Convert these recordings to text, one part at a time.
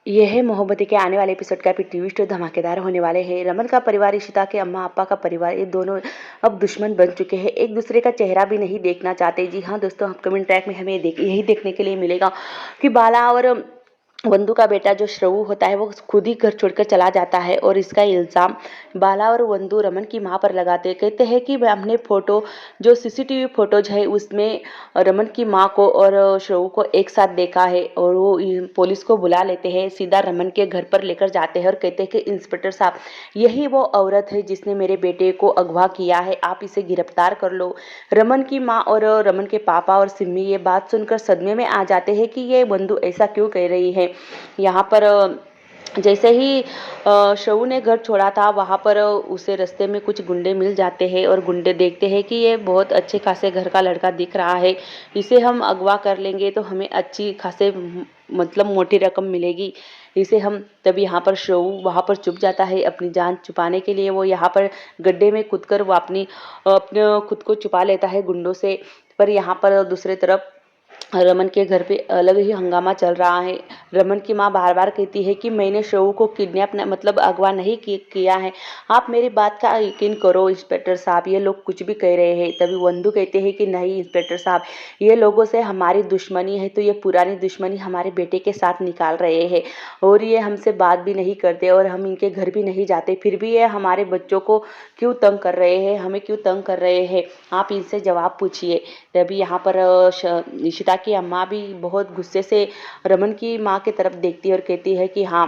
ये है मोहब्बतें के आने वाले एपिसोड का भी ट्विस्ट धमाकेदार होने वाले हैं। रमन का परिवार, इशिता के अम्मा अप्पा का परिवार, ये दोनों अब दुश्मन बन चुके हैं। एक दूसरे का चेहरा भी नहीं देखना चाहते। जी हाँ दोस्तों, अपकमिंग ट्रैक में हमें यही देखने के लिए मिलेगा कि बाला और वंदू का बेटा जो श्रवू होता है वो खुद ही घर छोड़कर चला जाता है और इसका इल्ज़ाम बाला और वंदू रमन की मां पर लगाते हैं। कहते हैं कि हमने फोटो, जो सीसीटीवी फोटोज है उसमें रमन की मां को और श्रवू को एक साथ देखा है और वो पुलिस को बुला लेते हैं, सीधा रमन के घर पर लेकर जाते हैं और कहते हैं कि इंस्पेक्टर साहब, यही वो औरत है जिसने मेरे बेटे को अगवा किया है, आप इसे गिरफ्तार कर लो। रमन की माँ और रमन के पापा और सिम्मी ये बात सुनकर सदमे में आ जाते हैं कि ये बंधु ऐसा क्यों कह रही है। यहाँ पर जैसे ही शऊ ने घर छोड़ा था वहाँ पर उसे रास्ते में कुछ गुंडे मिल जाते हैं और गुंडे देखते हैं कि ये बहुत अच्छे खासे घर का लड़का दिख रहा है, इसे हम अगवा कर लेंगे तो हमें अच्छी खासे मतलब मोटी रकम मिलेगी, इसे हम। तब यहाँ पर शऊ वहाँ पर छुप जाता है अपनी जान छुपाने के लिए। वो यहाँ पर गड्ढे में कूदकर वो अपने खुद को छुपा लेता है गुंडों से। पर यहाँ पर दूसरी तरफ रमन के घर पे अलग ही हंगामा चल रहा है। रमन की माँ बार बार कहती है कि मैंने शऊ को किडनैप मतलब अगवा नहीं किया है, आप मेरी बात का यकीन करो इंस्पेक्टर साहब, ये लोग कुछ भी कह रहे हैं। तभी वंदू कहते हैं कि नहीं इंस्पेक्टर साहब, ये लोगों से हमारी दुश्मनी है तो ये पुरानी दुश्मनी हमारे बेटे के साथ निकाल रहे हैं और ये हमसे बात भी नहीं करते और हम इनके घर भी नहीं जाते, फिर भी ये हमारे बच्चों को क्यों तंग कर रहे हैं, हमें क्यों तंग कर रहे हैं, आप इनसे जवाब पूछिए। तभी यहाँ पर निशिता की अम्मा भी बहुत गुस्से से रमन की माँ की तरफ देखती है और कहती है कि हाँ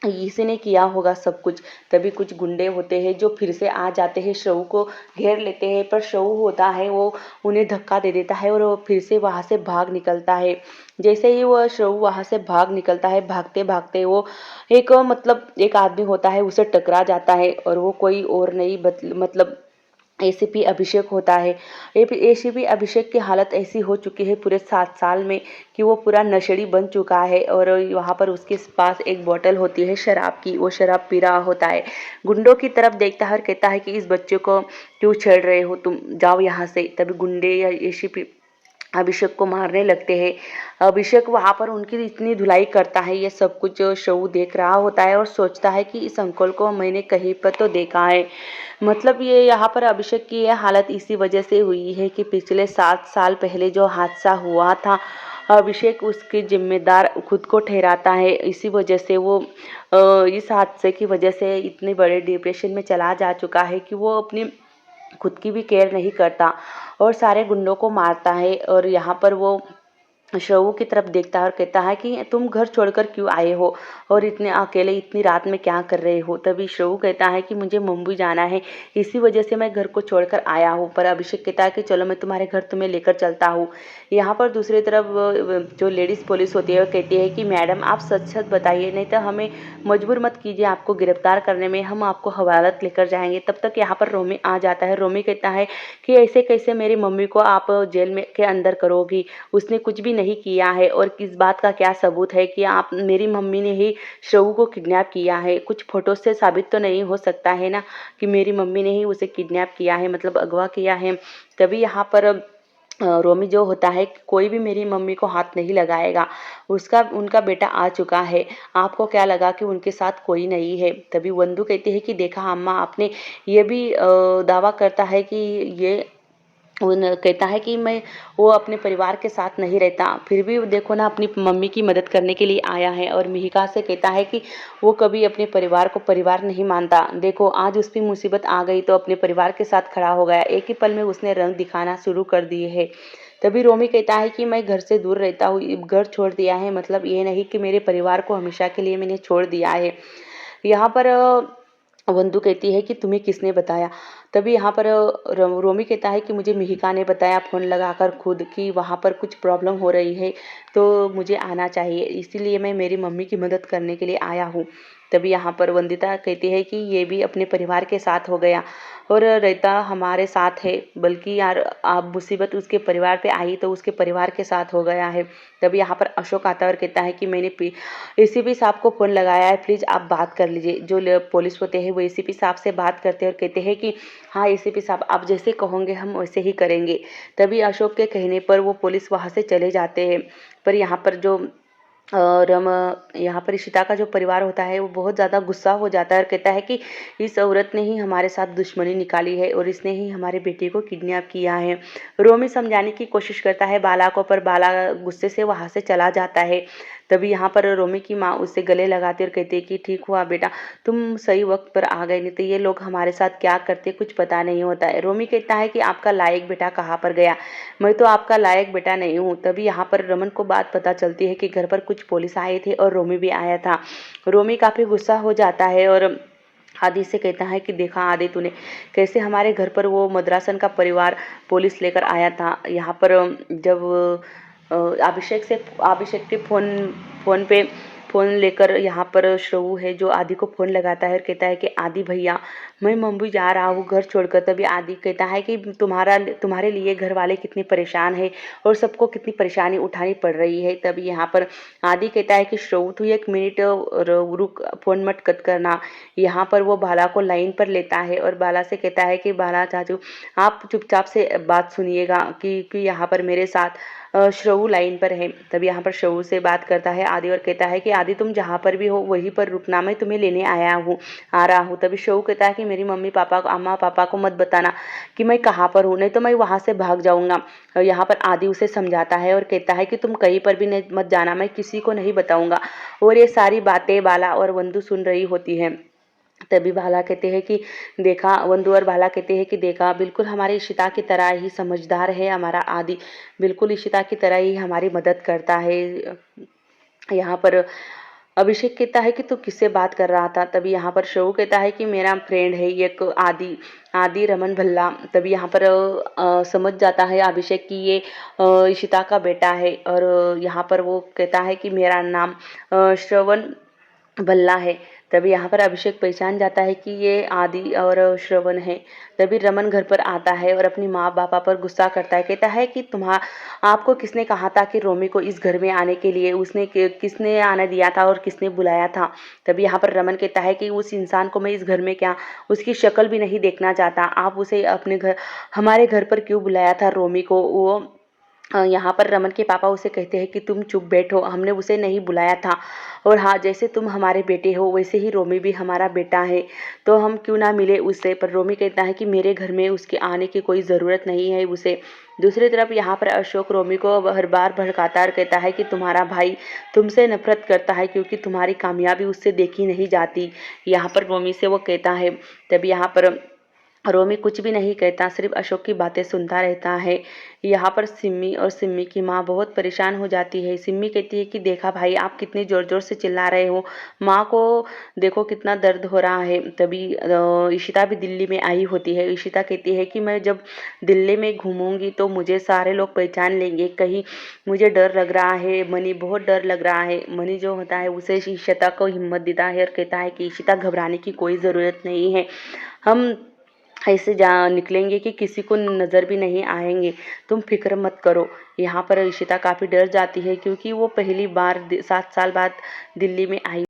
इसी ने किया होगा सब कुछ। तभी कुछ गुंडे होते हैं जो फिर से आ जाते हैं, शऊ को घेर लेते हैं, पर शऊ होता है वो उन्हें धक्का दे देता है और वो फिर से वहाँ से भाग निकलता है। जैसे ही वो शऊ वहाँ से भाग निकलता है, भागते भागते वो एक मतलब एक आदमी होता है उसे टकरा जाता है और वो कोई और नहीं मतलब एसीपी अभिषेक होता है। एसीपी अभिषेक की हालत ऐसी हो चुकी है पूरे 7 साल में कि वो पूरा नशेड़ी बन चुका है और वहाँ पर उसके पास एक बोतल होती है शराब की, वो शराब पी रहा होता है। गुंडों की तरफ देखता है और कहता है कि इस बच्चे को क्यों छेड़ रहे हो तुम, जाओ यहाँ से। तभी गुंडे या एसीपी अभिषेक को मारने लगते हैं। अभिषेक वहाँ पर उनकी इतनी धुलाई करता है, ये सब कुछ शऊ देख रहा होता है और सोचता है कि इस अंकल को मैंने कहीं पर तो देखा है। मतलब ये यहाँ पर अभिषेक की यह हालत इसी वजह से हुई है कि पिछले 7 साल पहले जो हादसा हुआ था, अभिषेक उसकी जिम्मेदार खुद को ठहराता है। इसी वजह से वो इस हादसे की वजह से इतने बड़े डिप्रेशन में चला जा चुका है कि वो अपनी खुद की भी केयर नहीं करता और सारे गुंडों को मारता है। और यहाँ पर वो शवों की तरफ देखता है और कहता है कि तुम घर छोड़कर क्यों आए हो और इतने अकेले इतनी रात में क्या कर रहे हो। तभी शवू कहता है कि मुझे मुंबई जाना है, इसी वजह से मैं घर को छोड़कर आया हूँ। पर अभिषेक कहता है कि चलो मैं तुम्हारे घर तुम्हें लेकर चलता हूँ। यहाँ पर दूसरी तरफ जो लेडीज़ पुलिस होती है वो कहती है कि मैडम आप सच सच बताइए, नहीं तो हमें मजबूर मत कीजिए आपको गिरफ्तार करने में, हम आपको हवालात लेकर जाएंगे। तब तक यहाँ पर रोमी आ जाता है। रोमी कहता है कि ऐसे कैसे मेरी मम्मी को आप जेल में के अंदर करोगी, उसने कुछ भी नहीं किया है और किस बात का क्या सबूत है कि आप मेरी मम्मी ने ही शवू को किडनैप किया है, कुछ फोटो से साबित तो नहीं हो सकता है ना कि मेरी मम्मी ने ही उसे किडनैप किया है, मतलब अगवा किया है। तभी यहाँ पर रोमी जो होता है कोई भी मेरी मम्मी को हाथ नहीं लगाएगा, उसका उनका बेटा आ चुका है, आपको क्या लगा कि उनके साथ कोई नहीं है। तभी वंदू कहती है कि देखा अम्मा, आपने ये भी दावा करता है कि ये कहता है कि मैं वो अपने परिवार के साथ नहीं रहता, फिर भी देखो ना अपनी मम्मी की मदद करने के लिए आया है। और मिहिका से कहता है कि वो कभी अपने परिवार को परिवार नहीं मानता, देखो आज उसकी मुसीबत आ गई तो अपने परिवार के साथ खड़ा हो गया, एक ही पल में उसने रंग दिखाना शुरू कर दिए है। तभी रोमी कहता है कि मैं घर से दूर रहता हूँ, घर छोड़ दिया है, मतलब ये नहीं कि मेरे परिवार को हमेशा के लिए मैंने छोड़ दिया है। यहाँ पर वंदू कहती है कि तुम्हें किसने बताया। तभी यहाँ पर रोमी कहता है कि मुझे मिहिका ने बताया फ़ोन लगाकर खुद कि वहाँ पर कुछ प्रॉब्लम हो रही है तो मुझे आना चाहिए, इसीलिए मैं मेरी मम्मी की मदद करने के लिए आया हूँ। तभी यहाँ पर वंदिता कहती है कि ये भी अपने परिवार के साथ हो गया और रहता हमारे साथ है, बल्कि यार आप मुसीबत उसके परिवार पे आई तो उसके परिवार के साथ हो गया है। तभी यहाँ पर अशोक आता है और कहता है कि मैंने एसीपी साहब को फ़ोन लगाया है, प्लीज़ आप बात कर लीजिए। जो पुलिस होते हैं वो एसीपी साहब से बात करते हैं और कहते हैं कि हाँ एसीपी साहब आप जैसे कहोगे हम वैसे ही करेंगे। तभी अशोक के कहने पर वो पुलिस वहाँ से चले जाते हैं। पर यहाँ पर जो और यहाँ पर इशिता का जो परिवार होता है वो बहुत ज़्यादा गुस्सा हो जाता है और कहता है कि इस औरत ने ही हमारे साथ दुश्मनी निकाली है और इसने ही हमारे बेटे को किडनैप किया है। रोमी समझाने की कोशिश करता है बाला को, पर बाला गुस्से से वहाँ से चला जाता है। तभी यहाँ पर रोमी की माँ उससे गले लगाती और कहती है कि ठीक हुआ बेटा, तुम सही वक्त पर आ गए, नहीं तो ये लोग हमारे साथ क्या करते कुछ पता नहीं होता है। रोमी कहता है कि आपका लायक बेटा कहाँ पर गया, मैं तो आपका लायक बेटा नहीं हूँ। तभी यहाँ पर रमन को बात पता चलती है कि घर पर कुछ पुलिस आए थे और रोमी भी आया था। रोमी काफ़ी गुस्सा हो जाता है और आदि से कहता है कि देखा आदि, तूने कैसे हमारे घर पर वो मद्रासन का परिवार पुलिस लेकर आया था। यहाँ पर जब अभिषेक के फ़ोन पे फ़ोन लेकर यहाँ पर श्रवू है जो आदि को फ़ोन लगाता है और कहता है कि आदि भैया, मैं मुंबई जा रहा हूँ घर छोड़कर। तभी आदि कहता है कि तुम्हारे लिए घर वाले कितने परेशान हैं और सबको कितनी परेशानी उठानी पड़ रही है। तभी यहाँ पर आदि कहता है कि श्रवू तू 1 मिनट रुक, फ़ोन मत कट करना। यहाँ पर वो बाला को लाइन पर लेता है और बाला से कहता है कि बाला चाचू, आप चुपचाप से बात सुनिएगा कि यहाँ पर मेरे साथ श्रवू लाइन पर है। तभी यहाँ पर श्रवू से बात करता है आदि और कहता है कि आदि तुम जहाँ पर भी हो वहीं पर रुकना, मैं तुम्हें लेने आ रहा हूँ। तभी श्रवू कहता है कि मेरी अम्मा पापा को मत बताना कि मैं कहाँ पर हूँ, नहीं तो मैं वहाँ से भाग जाऊँगा। यहाँ पर आदि उसे समझाता है और कहता है कि तुम कहीं पर भी नहीं मत जाना, मैं किसी को नहीं बताऊँगा। और ये सारी बातें बाला और वंदू सुन रही होती हैं। तभी बाला कहते हैं कि देखा, वंदू और बाला कहते हैं कि देखा, बिल्कुल हमारी इशिता की तरह ही समझदार है हमारा आदि, बिल्कुल इशिता की तरह ही हमारी मदद करता है। यहाँ पर अभिषेक कहता है कि तू किससे बात कर रहा था। तभी यहाँ पर शव कहता है कि मेरा फ्रेंड है एक आदि रमन भल्ला। तभी यहाँ पर समझ जाता है अभिषेक कि ये इशिता का बेटा है और यहाँ पर वो कहता है कि मेरा नाम श्रवण भल्ला है। तभी यहाँ पर अभिषेक पहचान जाता है कि ये आदि और श्रवण है। तभी रमन घर पर आता है और अपनी माँ पापा पर गुस्सा करता है, कहता है कि आपको किसने कहा था कि रोमी को इस घर में आने के लिए, किसने आने दिया था और किसने बुलाया था। तभी यहाँ पर रमन कहता है कि उस इंसान को मैं इस घर में क्या उसकी शक्ल भी नहीं देखना चाहता, आप उसे हमारे घर पर क्यों बुलाया था रोमी को। वो यहाँ पर रमन के पापा उसे कहते हैं कि तुम चुप बैठो, हमने उसे नहीं बुलाया था, और हाँ, जैसे तुम हमारे बेटे हो वैसे ही रोमी भी हमारा बेटा है, तो हम क्यों ना मिले उससे। पर रोमी कहता है कि मेरे घर में उसके आने की कोई ज़रूरत नहीं है उसे। दूसरी तरफ यहाँ पर अशोक रोमी को हर बार भड़काता और कहता है कि तुम्हारा भाई तुमसे नफरत करता है क्योंकि तुम्हारी कामयाबी उससे देखी नहीं जाती। यहाँ पर रोमी से वो कहता है। तभी यहाँ पर रोमी कुछ भी नहीं कहता, सिर्फ अशोक की बातें सुनता रहता है। यहाँ पर सिम्मी की माँ बहुत परेशान हो जाती है। सिम्मी कहती है कि देखा भाई, आप कितने ज़ोर ज़ोर से चिल्ला रहे हो, माँ को देखो कितना दर्द हो रहा है। तभी इशिता भी दिल्ली में आई होती है। इशिता कहती है कि मैं जब दिल्ली में घूमूंगी तो मुझे सारे लोग पहचान लेंगे, कहीं मुझे डर लग रहा है, मनी बहुत डर लग रहा है। मनी जो होता है उसे इशिता को हिम्मत देता है और कहता है कि इशिता घबराने की कोई ज़रूरत नहीं है, हम ऐसे जा निकलेंगे कि किसी को नज़र भी नहीं आएंगे, तुम फिक्र मत करो। यहाँ पर इशिता काफ़ी डर जाती है क्योंकि वो पहली बार 7 साल बाद दिल्ली में आई